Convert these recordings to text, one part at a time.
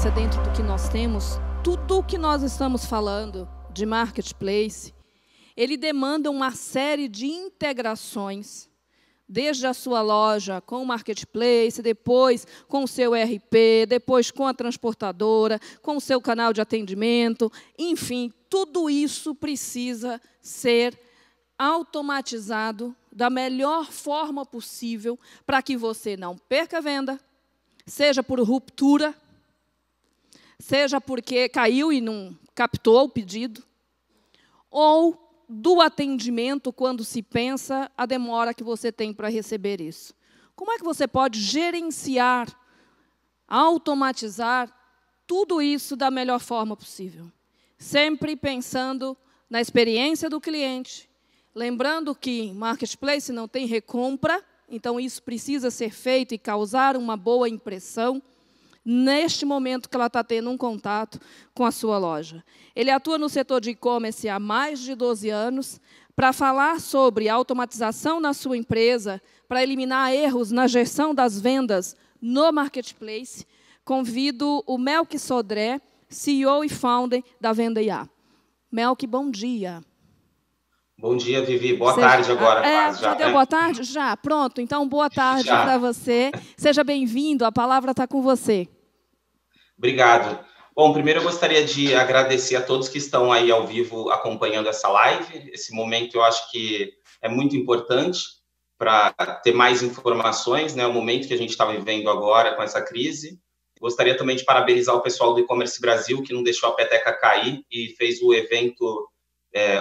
experiência dentro do que nós temos, tudo o que nós estamos falando de marketplace, ele demanda uma série de integrações, desde a sua loja com o marketplace, depois com o seu ERP, depois com a transportadora, com o seu canal de atendimento, enfim, tudo isso precisa ser automatizado da melhor forma possível para que você não perca a venda, seja por ruptura, seja porque caiu e não captou o pedido, ou do atendimento, quando se pensa a demora que você tem para receber isso. Como é que você pode gerenciar, automatizar tudo isso da melhor forma possível? Sempre pensando na experiência do cliente, lembrando que marketplace não tem recompra, então isso precisa ser feito e causar uma boa impressão neste momento que ela está tendo um contato com a sua loja. Ele atua no setor de e-commerce há mais de 12 anos, para falar sobre automatização na sua empresa, para eliminar erros na gestão das vendas no marketplace. Convido o Melk Sodré, CEO e founder da Venda IA. Melk, bom dia. Bom dia, Vivi. Boa tarde agora. Já deu boa tarde? Já. Pronto. Então, boa tarde para você. Seja bem-vindo. A palavra está com você. Obrigado. Bom, primeiro eu gostaria de agradecer a todos que estão aí ao vivo acompanhando essa live. Esse momento eu acho que é muito importante para ter mais informações, né? O momento que a gente está vivendo agora com essa crise. Gostaria também de parabenizar o pessoal do E-Commerce Brasil, que não deixou a peteca cair e fez o evento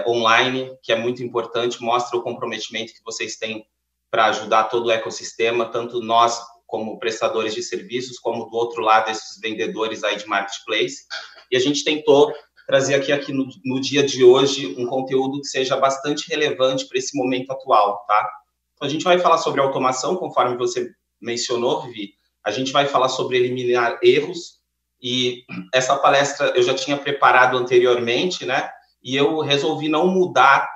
online, que é muito importante, mostra o comprometimento que vocês têm para ajudar todo o ecossistema, tanto nós como prestadores de serviços, como do outro lado, esses vendedores aí de marketplace. E a gente tentou trazer aqui no dia de hoje um conteúdo que seja bastante relevante para esse momento atual, tá? Então, a gente vai falar sobre automação, conforme você mencionou, Vivi. A gente vai falar sobre eliminar erros, e essa palestra eu já tinha preparado anteriormente, né? E eu resolvi não mudar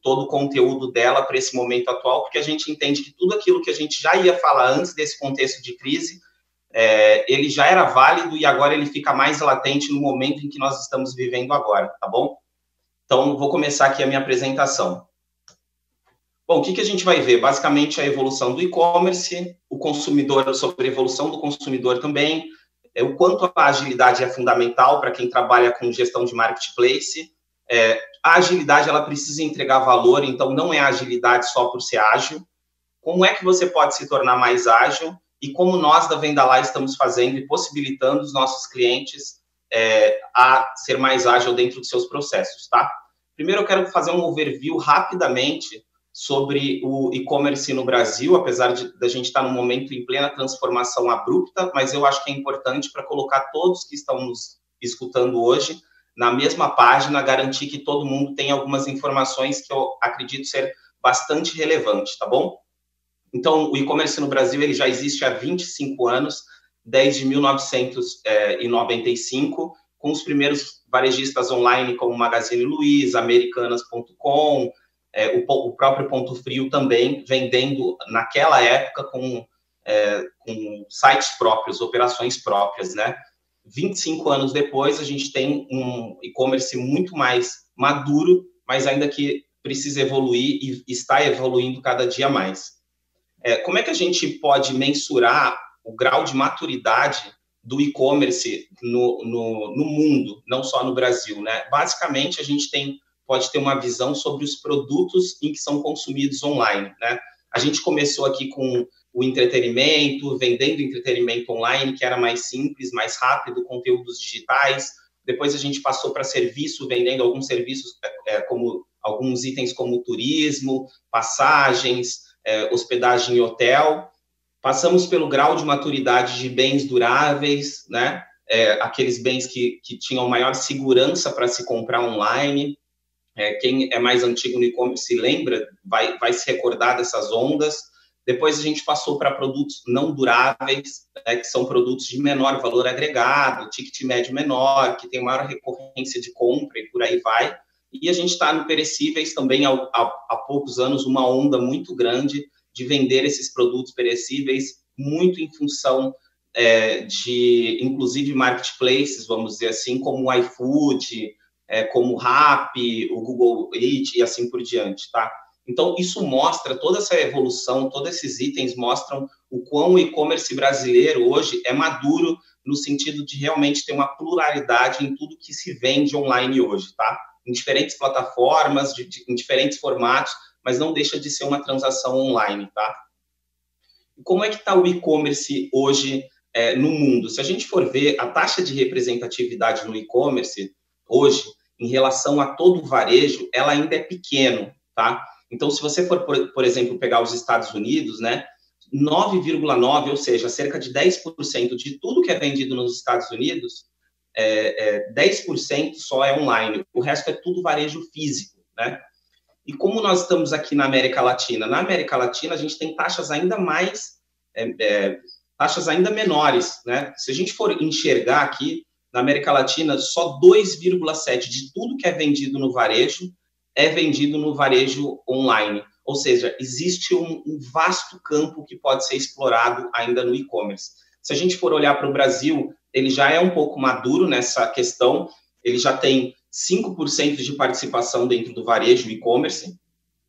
todo o conteúdo dela para esse momento atual, porque a gente entende que tudo aquilo que a gente já ia falar antes desse contexto de crise, ele já era válido e agora ele fica mais latente no momento em que nós estamos vivendo agora, tá bom? Então, vou começar aqui a minha apresentação. Bom, o que a gente vai ver? Basicamente, a evolução do e-commerce, o consumidor, sobre a evolução do consumidor também, o quanto a agilidade é fundamental para quem trabalha com gestão de marketplace. A agilidade ela precisa entregar valor, então não é agilidade só por ser ágil. Como é que você pode se tornar mais ágil e como nós da Venda Lá estamos fazendo e possibilitando os nossos clientes a ser mais ágil dentro dos seus processos, tá? Primeiro eu quero fazer um overview rapidamente sobre o e-commerce no Brasil, apesar da gente estar num momento em plena transformação abrupta, mas eu acho que é importante para colocar todos que estão nos escutando hoje na mesma página, garantir que todo mundo tem algumas informações que eu acredito ser bastante relevante, tá bom? Então, o e-commerce no Brasil ele já existe há 25 anos, desde 1995, com os primeiros varejistas online como Magazine Luiza, Americanas.com, o próprio Ponto Frio também, vendendo naquela época com sites próprios, operações próprias, né? 25 anos depois, a gente tem um e-commerce muito mais maduro, mas ainda que precisa evoluir e está evoluindo cada dia mais. Como é que a gente pode mensurar o grau de maturidade do e-commerce no mundo, não só no Brasil, né? Basicamente, a gente pode ter uma visão sobre os produtos em que são consumidos online, né? A gente começou aqui com o entretenimento, vendendo entretenimento online, que era mais simples, mais rápido, conteúdos digitais. Depois a gente passou para serviço, vendendo alguns serviços, como alguns itens como turismo, passagens, hospedagem em hotel. Passamos pelo grau de maturidade de bens duráveis, né? Aqueles bens que tinham maior segurança para se comprar online. Quem é mais antigo no e-commerce se lembra, vai se recordar dessas ondas. Depois a gente passou para produtos não duráveis, né, que são produtos de menor valor agregado, ticket médio menor, que tem maior recorrência de compra e por aí vai. E a gente está no perecíveis também, há poucos anos, uma onda muito grande de vender esses produtos perecíveis, muito em função de, inclusive, marketplaces, vamos dizer assim, como o iFood, como o Rappi, o Google Eats e assim por diante, tá? Então, isso mostra, toda essa evolução, todos esses itens mostram o quão o e-commerce brasileiro hoje é maduro no sentido de realmente ter uma pluralidade em tudo que se vende online hoje, tá? Em diferentes plataformas, em diferentes formatos, mas não deixa de ser uma transação online, tá? E como é que está o e-commerce hoje no mundo? Se a gente for ver a taxa de representatividade no e-commerce hoje, em relação a todo o varejo, ela ainda é pequeno, tá? Então, se você for, por exemplo, pegar os Estados Unidos, né, 9,9%, ou seja, cerca de 10% de tudo que é vendido nos Estados Unidos, 10% só é online, o resto é tudo varejo físico, né? E como nós estamos aqui na América Latina? Na América Latina, a gente tem taxas ainda taxas ainda menores, né? Se a gente for enxergar aqui, na América Latina, só 2,7% de tudo que é vendido no varejo é vendido no varejo online. Ou seja, existe um vasto campo que pode ser explorado ainda no e-commerce. Se a gente for olhar para o Brasil, ele já é um pouco maduro nessa questão, ele já tem 5% de participação dentro do varejo e-commerce,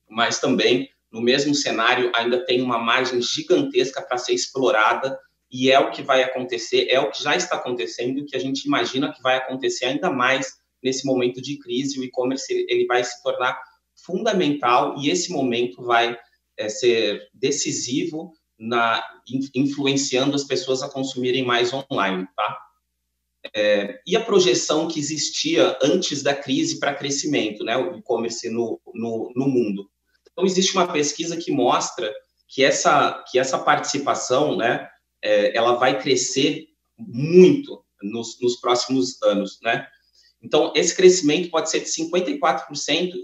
mas também, no mesmo cenário, ainda tem uma margem gigantesca para ser explorada, e é o que vai acontecer, é o que já está acontecendo, que a gente imagina que vai acontecer ainda mais nesse momento de crise. O e-commerce ele vai se tornar fundamental, e esse momento vai ser decisivo influenciando as pessoas a consumirem mais online, tá? E a projeção que existia antes da crise para crescimento, né, o e-commerce no mundo. Então, existe uma pesquisa que mostra que essa participação, né, ela vai crescer muito nos próximos anos, né? Então, esse crescimento pode ser de 54%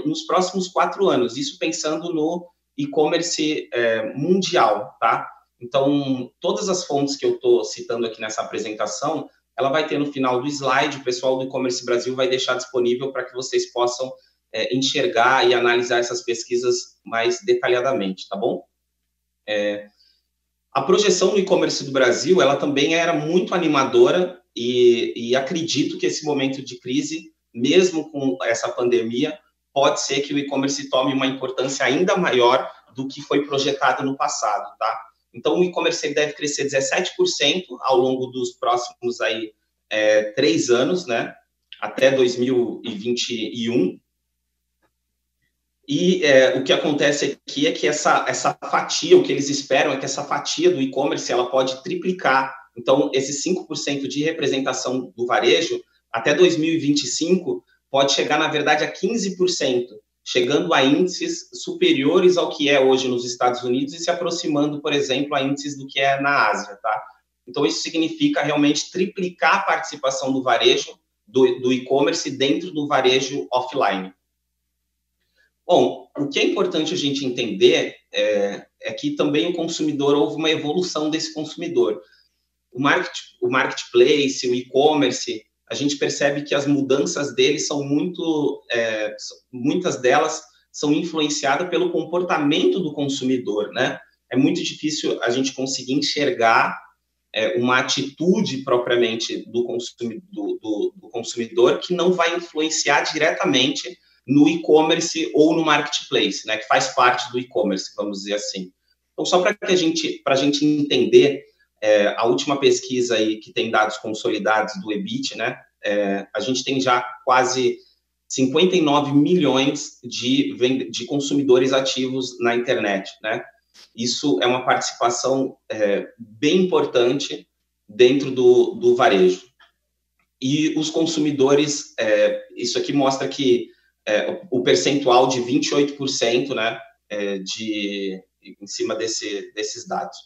nos próximos 4 anos, isso pensando no e-commerce mundial, tá? Então, todas as fontes que eu estou citando aqui nessa apresentação, ela vai ter no final do slide, o pessoal do e-commerce Brasil vai deixar disponível para que vocês possam enxergar e analisar essas pesquisas mais detalhadamente, tá bom? A projeção do e-commerce do Brasil, ela também era muito animadora, e acredito que esse momento de crise, mesmo com essa pandemia, pode ser que o e-commerce tome uma importância ainda maior do que foi projetado no passado, tá? Então, o e-commerce deve crescer 17% ao longo dos próximos 3 anos, né? Até 2021. E o que acontece aqui é que essa fatia, o que eles esperam é que essa fatia do e-commerce ela pode triplicar. Então, esses 5% de representação do varejo, até 2025, pode chegar, na verdade, a 15%, chegando a índices superiores ao que é hoje nos Estados Unidos e se aproximando, por exemplo, a índices do que é na Ásia, tá? Então, isso significa realmente triplicar a participação do varejo, do e-commerce dentro do varejo offline. Bom, o que é importante a gente entender é que também o consumidor, houve uma evolução desse consumidor. O marketplace, o e-commerce, a gente percebe que as mudanças dele são muitas delas são influenciadas pelo comportamento do consumidor, né? É muito difícil a gente conseguir enxergar uma atitude propriamente do consumidor que não vai influenciar diretamente no e-commerce ou no marketplace, né? Que faz parte do e-commerce, vamos dizer assim. Então, só para a gente entender, a última pesquisa aí que tem dados consolidados do EBIT, né? A gente tem já quase 59 milhões de consumidores ativos na internet, né? Isso é uma participação bem importante dentro do varejo. E os consumidores, isso aqui mostra que o percentual de 28%, né, em cima desses dados.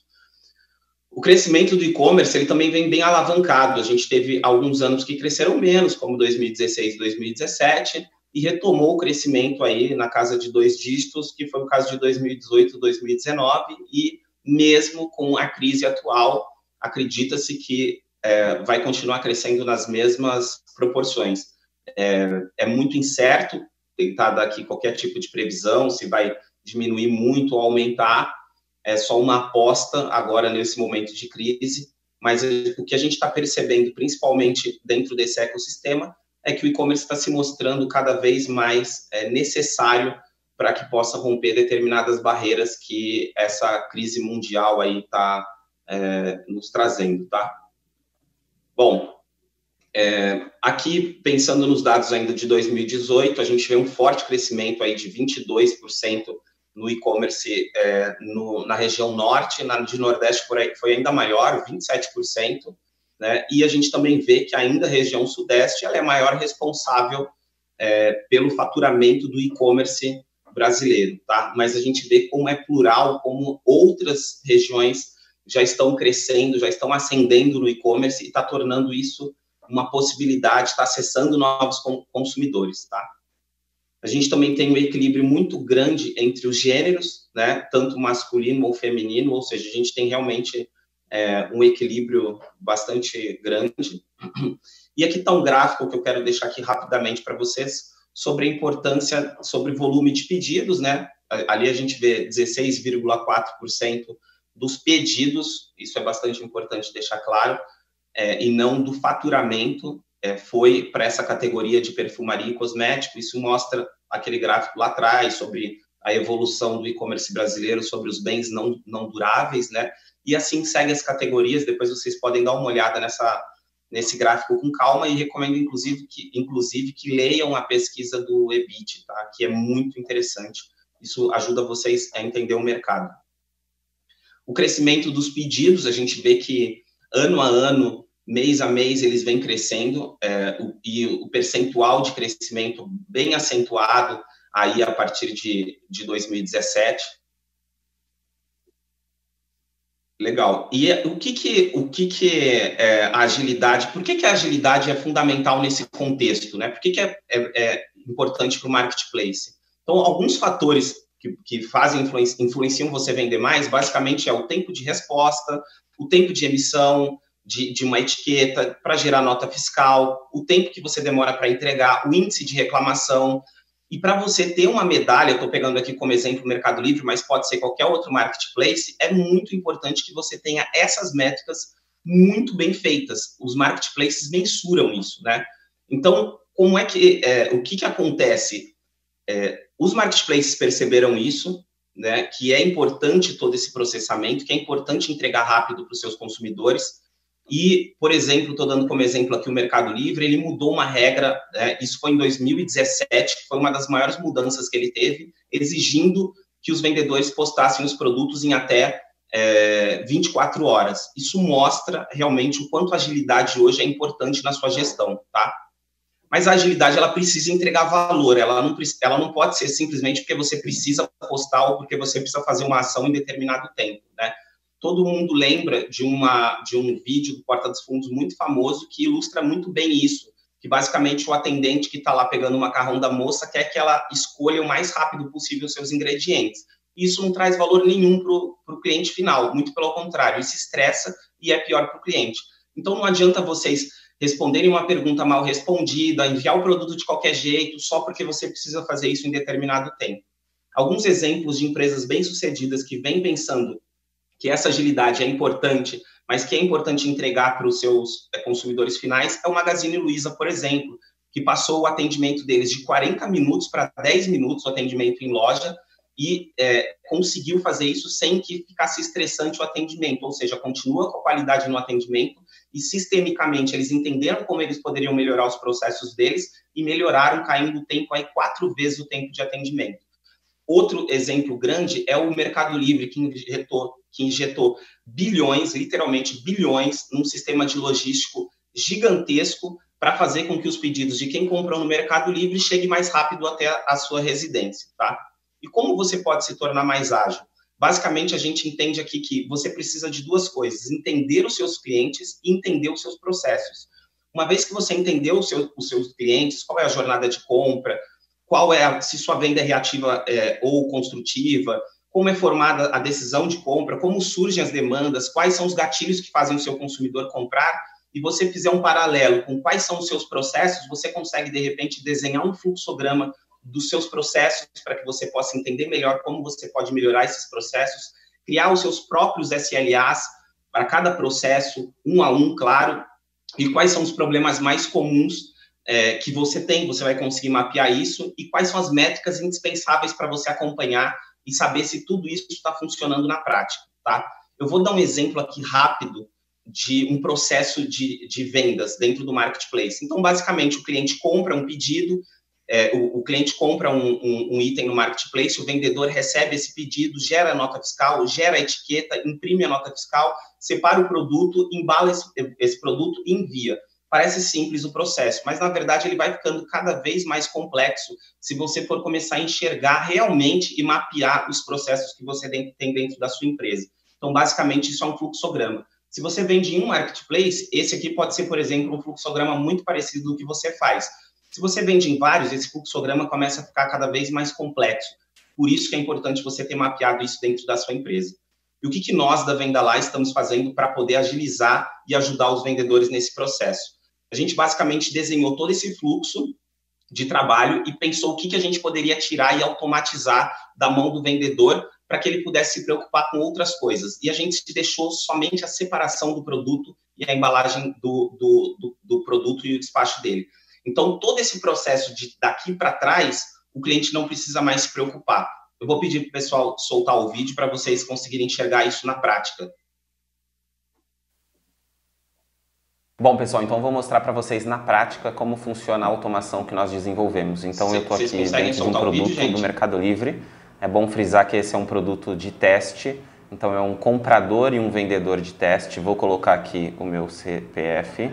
O crescimento do e-commerce ele também vem bem alavancado. A gente teve alguns anos que cresceram menos, como 2016 e 2017, e retomou o crescimento aí na casa de 2 dígitos, que foi o caso de 2018 e 2019, e mesmo com a crise atual, acredita-se que vai continuar crescendo nas mesmas proporções. É muito incerto tentar dar aqui qualquer tipo de previsão, se vai diminuir muito ou aumentar, é só uma aposta agora nesse momento de crise, mas o que a gente está percebendo, principalmente dentro desse ecossistema, é que o e-commerce está se mostrando cada vez mais necessário para que possa romper determinadas barreiras que essa crise mundial aí está nos trazendo, tá? Bom, aqui, pensando nos dados ainda de 2018, a gente vê um forte crescimento aí de 22% no e-commerce na região norte, de Nordeste foi ainda maior, 27%, né? E a gente também vê que ainda a região Sudeste ela é a maior responsável pelo faturamento do e-commerce brasileiro, tá? Mas a gente vê como é plural, como outras regiões já estão crescendo, já estão ascendendo no e-commerce e está tornando isso uma possibilidade, está acessando novos consumidores, tá? A gente também tem um equilíbrio muito grande entre os gêneros, né? Tanto masculino ou feminino, ou seja, a gente tem realmente um equilíbrio bastante grande. E aqui está um gráfico que eu quero deixar aqui rapidamente para vocês sobre a importância, sobre volume de pedidos, né? Ali a gente vê 16,4% dos pedidos, isso é bastante importante deixar claro, e não do faturamento, foi para essa categoria de perfumaria e cosmético. Isso mostra aquele gráfico lá atrás sobre a evolução do e-commerce brasileiro, sobre os bens não duráveis, né? E assim segue as categorias. Depois vocês podem dar uma olhada nesse gráfico com calma e recomendo, inclusive, que leiam a pesquisa do EBIT, tá? Que é muito interessante. Isso ajuda vocês a entender o mercado. O crescimento dos pedidos, a gente vê que ano a ano, mês a mês, eles vêm crescendo, e o percentual de crescimento bem acentuado aí a partir de 2017. Legal. E o que é a agilidade? Por que a agilidade é fundamental nesse contexto, né? Por que é importante para o marketplace? Então, alguns fatores que influenciam você vender mais, basicamente é o tempo de resposta, o tempo de emissão de uma etiqueta para gerar nota fiscal, o tempo que você demora para entregar, o índice de reclamação. E para você ter uma medalha, eu estou pegando aqui como exemplo o Mercado Livre, mas pode ser qualquer outro marketplace, é muito importante que você tenha essas métricas muito bem feitas. Os marketplaces mensuram isso, né? Então, como é que o que acontece? Os marketplaces perceberam isso, né? Que é importante todo esse processamento, que é importante entregar rápido para os seus consumidores. E, por exemplo, estou dando como exemplo aqui o Mercado Livre, ele mudou uma regra, isso foi em 2017, que foi uma das maiores mudanças que ele teve, exigindo que os vendedores postassem os produtos em até 24 horas. Isso mostra realmente o quanto a agilidade hoje é importante na sua gestão, tá? Mas a agilidade, ela precisa entregar valor, ela não pode ser simplesmente porque você precisa postar ou porque você precisa fazer uma ação em determinado tempo, né? Todo mundo lembra de um vídeo do Porta dos Fundos muito famoso que ilustra muito bem isso, que basicamente o atendente que está lá pegando o macarrão da moça quer que ela escolha o mais rápido possível os seus ingredientes. Isso não traz valor nenhum para o cliente final, muito pelo contrário, isso estressa e é pior para o cliente. Então não adianta vocês responderem uma pergunta mal respondida, enviar o produto de qualquer jeito, só porque você precisa fazer isso em determinado tempo. Alguns exemplos de empresas bem-sucedidas que vêm pensando que essa agilidade é importante, mas que é importante entregar para os seus consumidores finais, é o Magazine Luiza, por exemplo, que passou o atendimento deles de 40 minutos para 10 minutos, o atendimento em loja, e conseguiu fazer isso sem que ficasse estressante o atendimento, ou seja, continua com a qualidade no atendimento e, sistemicamente, eles entenderam como eles poderiam melhorar os processos deles e melhoraram, caindo o tempo aí 4 vezes o tempo de atendimento. Outro exemplo grande é o Mercado Livre, que injetou bilhões, literalmente bilhões, num sistema de logístico gigantesco para fazer com que os pedidos de quem comprou no Mercado Livre cheguem mais rápido até a sua residência, tá? E como você pode se tornar mais ágil? Basicamente, a gente entende aqui que você precisa de 2 coisas: entender os seus clientes e entender os seus processos. Uma vez que você entendeu os seus clientes, qual é a jornada de compra, se sua venda é reativa ou construtiva, como é formada a decisão de compra, como surgem as demandas, quais são os gatilhos que fazem o seu consumidor comprar, e você fizer um paralelo com quais são os seus processos, você consegue, de repente, desenhar um fluxograma dos seus processos para que você possa entender melhor como você pode melhorar esses processos, criar os seus próprios SLAs para cada processo, um a um, claro, e quais são os problemas mais comuns que você tem, você vai conseguir mapear isso, e quais são as métricas indispensáveis para você acompanhar e saber se tudo isso está funcionando na prática, tá? Eu vou dar um exemplo aqui rápido de um processo de vendas dentro do marketplace. Então, basicamente, o cliente compra um pedido, o cliente compra um item no marketplace, o vendedor recebe esse pedido, gera a nota fiscal, gera a etiqueta, imprime a nota fiscal, separa o produto, embala esse produto e envia. Parece simples o processo, mas, na verdade, ele vai ficando cada vez mais complexo se você for começar a enxergar realmente e mapear os processos que você tem dentro da sua empresa. Então, basicamente, isso é um fluxograma. Se você vende em um marketplace, esse aqui pode ser, por exemplo, um fluxograma muito parecido do que você faz. Se você vende em vários, esse fluxograma começa a ficar cada vez mais complexo. Por isso que é importante você ter mapeado isso dentro da sua empresa. E o que nós, da Venda Lá, estamos fazendo para poder agilizar e ajudar os vendedores nesse processo? A gente basicamente desenhou todo esse fluxo de trabalho e pensou o que a gente poderia tirar e automatizar da mão do vendedor para que ele pudesse se preocupar com outras coisas. E a gente deixou somente a separação do produto e a embalagem do produto e o despacho dele. Então, todo esse processo de daqui para trás, o cliente não precisa mais se preocupar. Eu vou pedir para o pessoal soltar o vídeo para vocês conseguirem enxergar isso na prática. Bom, pessoal, então eu vou mostrar para vocês na prática como funciona a automação que nós desenvolvemos. Então, eu estou aqui dentro de um produto do Mercado Livre. É bom frisar que esse é um produto de teste. Então, é um comprador e um vendedor de teste. Vou colocar aqui o meu CPF.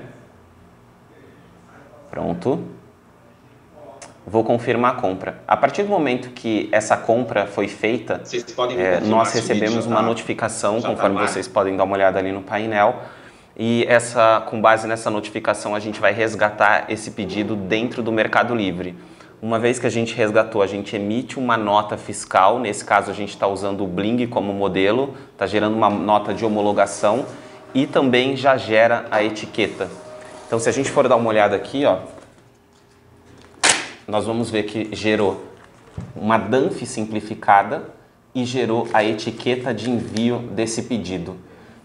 Pronto. Vou confirmar a compra. A partir do momento que essa compra foi feita, nós recebemos uma notificação, conforme vocês podem dar uma olhada ali no painel. E com base nessa notificação, a gente vai resgatar esse pedido dentro do Mercado Livre. Uma vez que a gente resgatou, a gente emite uma nota fiscal. Nesse caso, a gente está usando o Bling como modelo, está gerando uma nota de homologação e também já gera a etiqueta. Então, se a gente for dar uma olhada aqui, ó, nós vamos ver que gerou uma DANF simplificada e gerou a etiqueta de envio desse pedido.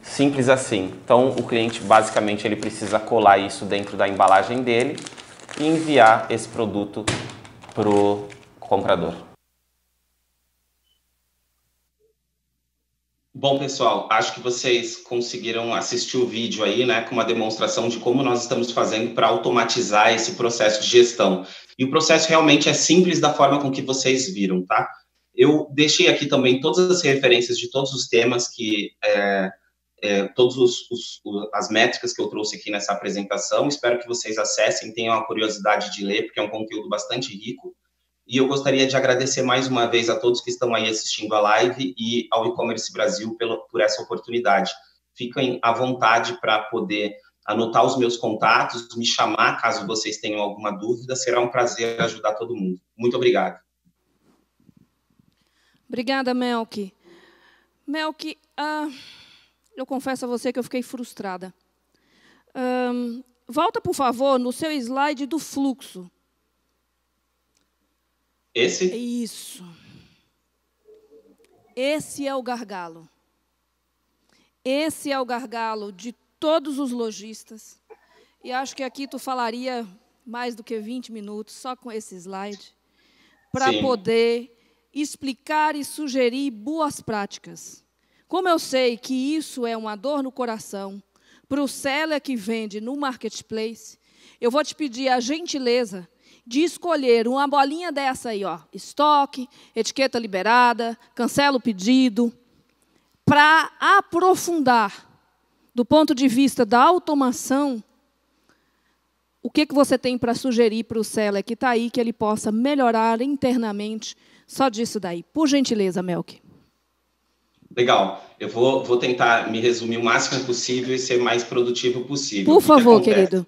Simples assim. Então, o cliente, basicamente, ele precisa colar isso dentro da embalagem dele e enviar esse produto para o comprador. Bom, pessoal, acho que vocês conseguiram assistir o vídeo aí, né, com uma demonstração de como nós estamos fazendo para automatizar esse processo de gestão. E o processo realmente é simples da forma com que vocês viram, tá? Eu deixei aqui também todas as referências de todos os temas que... todas as métricas que eu trouxe aqui nessa apresentação. Espero que vocês acessem, tenham a curiosidade de ler, porque é um conteúdo bastante rico. E eu gostaria de agradecer mais uma vez a todos que estão aí assistindo a live e ao E-Commerce Brasil por essa oportunidade. Fiquem à vontade para poder anotar os meus contatos, me chamar caso vocês tenham alguma dúvida. Será um prazer ajudar todo mundo. Muito obrigado. Obrigada, Melqui. Melqui, eu confesso a você que eu fiquei frustrada. Volta, por favor, no seu slide do fluxo. Esse? Isso. Esse é o gargalo. Esse é o gargalo de todos os lojistas. E acho que aqui tu falaria mais do que 20 minutos só com esse slide para poder explicar e sugerir boas práticas. Como eu sei que isso é uma dor no coração para o seller que vende no marketplace, eu vou te pedir a gentileza de escolher uma bolinha dessa aí, ó, estoque, etiqueta liberada, cancela o pedido, para aprofundar, do ponto de vista da automação, o que você tem para sugerir para o seller que está aí, que ele possa melhorar internamente só disso daí. Por gentileza, Melqui. Legal. Eu vou tentar me resumir o máximo possível e ser mais produtivo possível. Por favor, querido.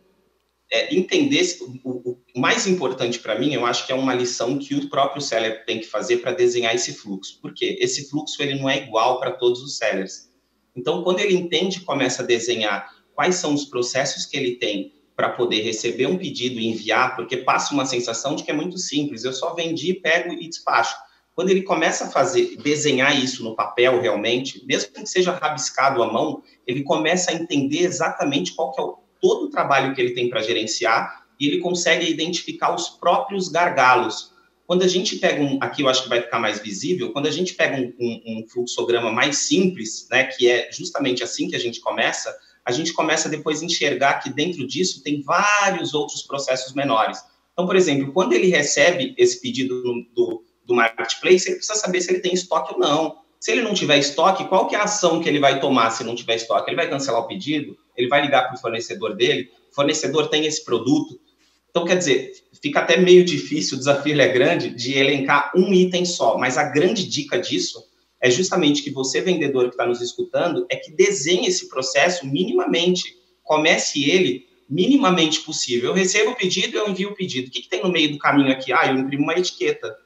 Entender o mais importante para mim, eu acho que é uma lição que o próprio seller tem que fazer para desenhar esse fluxo. Por quê? Esse fluxo ele não é igual para todos os sellers. Então, quando ele entende e começa a desenhar quais são os processos que ele tem para poder receber um pedido e enviar, porque passa uma sensação de que é muito simples, eu só vendi, pego e despacho. quando ele começa a desenhar isso no papel realmente, mesmo que seja rabiscado à mão, ele começa a entender exatamente qual que é todo o trabalho que ele tem para gerenciar e ele consegue identificar os próprios gargalos. Quando a gente pega aqui eu acho que vai ficar mais visível, quando a gente pega um fluxograma mais simples, né, que é justamente assim que a gente começa depois a enxergar que dentro disso tem vários outros processos menores. Então, por exemplo, quando ele recebe esse pedido do marketplace, ele precisa saber se ele tem estoque ou não. Se ele não tiver estoque, qual que é a ação que ele vai tomar se não tiver estoque? Ele vai cancelar o pedido? Ele vai ligar para o fornecedor dele? O fornecedor tem esse produto? Então, quer dizer, fica até meio difícil, o desafio é grande, de elencar um item só. Mas a grande dica disso é justamente que você, vendedor que está nos escutando, é que desenhe esse processo minimamente. Comece ele minimamente possível. Eu recebo o pedido, eu envio o pedido. O que tem no meio do caminho aqui? Eu imprimo uma etiqueta.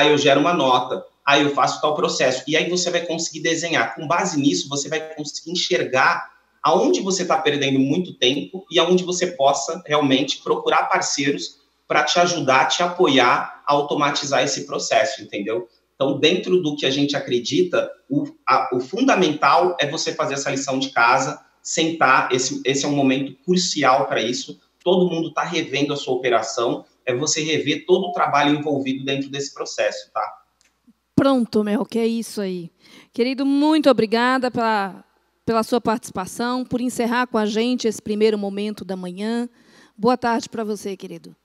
Eu gero uma nota. Eu faço tal processo. E aí você vai conseguir desenhar. Com base nisso, você vai conseguir enxergar aonde você está perdendo muito tempo e aonde você possa realmente procurar parceiros para te ajudar, te apoiar a automatizar esse processo, entendeu? Então, dentro do que a gente acredita, o fundamental é você fazer essa lição de casa, sentar, esse é um momento crucial para isso, todo mundo está revendo a sua operação, é você rever todo o trabalho envolvido dentro desse processo, tá? Pronto, Mel, que é isso aí. Querido, muito obrigada pela sua participação, por encerrar com a gente esse primeiro momento da manhã. Boa tarde para você, querido.